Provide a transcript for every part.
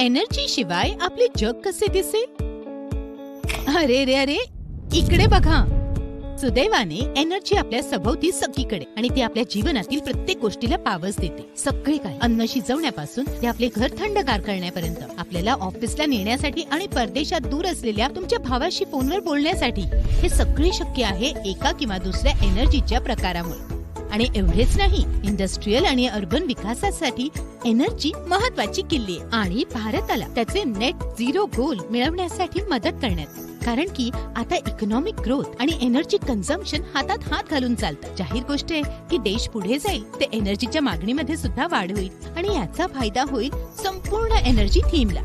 Energy शिवाय आपले जग कसे दिसेल? अरे रे अरे, इकडे बघा. सुदैवाने एनर्जी आपल्या सभोवती सगळीकडे आणि ती आपल्या जीवनातील प्रत्येक गोष्टीला पावस देते. सगळे काही अन्न शिजवण्यापासून ते आपले घर थंडगार करण्यापर्यंत, आपल्याला ऑफिसला नेण्यासाठी आणि परदेशात दूर असलेल्या तुमच्या भावाशी फोनवर बोलण्यासाठी, हे सगळे शक्य आहे एका किंवा दुसऱ्या एनर्जीच्या प्रकारामुळे. आणि एवढेच नाही, इंडस्ट्रियल आणि अर्बन विकासासाठी एनर्जी महत्वाची किल्ली आहे आणि भारताला त्याचे नेट झिरो गोल मिळवण्यासाठी मदत करण्यात. कारण की आता इकॉनॉमिक ग्रोथ आणि एनर्जी कन्झम्पशन हातात हात घालून चालतात. जाहीर गोष्ट आहे की देश पुढे जाईल ते एनर्जीच्या मागणीमध्ये सुद्धा वाढ होईल आणि याचा फायदा होईल संपूर्ण एनर्जी थीमला.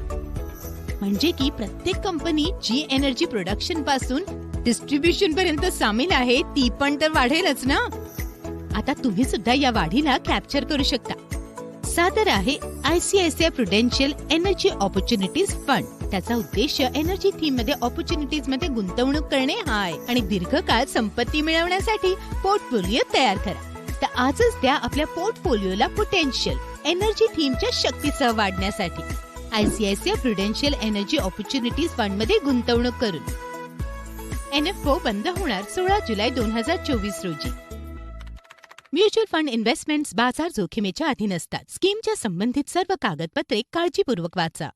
म्हणजे की प्रत्येक कंपनी जी एनर्जी प्रोडक्शन पासून डिस्ट्रीब्युशन पर्यंत सामील आहे ती पण तर वाढेलच ना. आता तुम्ही सुद्धा या वाढीला कॅप्चर करू शकता. सादर आहे ICICI Prudential energy opportunities fund. त्याचा उद्देश एनर्जी थीम मध्ये ऑपॉर्च्युनिटीज मध्ये गुंतवणूक करणे हा आहे आणि दीर्घकाळ संपत्ती मिळवण्यासाठी पोर्टफोलिओ तयार करा. तर आजच द्या आपल्या पोर्टफोलिओला पोटेन्शियल एनर्जी थीमच्या शक्तीसह वाढण्यासाठी ICICI Prudential energy opportunities fund मध्ये गुंतवणूक करून. NFO बंद होणार 16 जुलै 2024 रोजी. म्युच्युअल फंड इन्व्हेस्टमेंट्स बाजार जोखमीच्या अधीन असतात. स्कीमच्या संबंधित सर्व कागदपत्रे काळजीपूर्वक वाचा.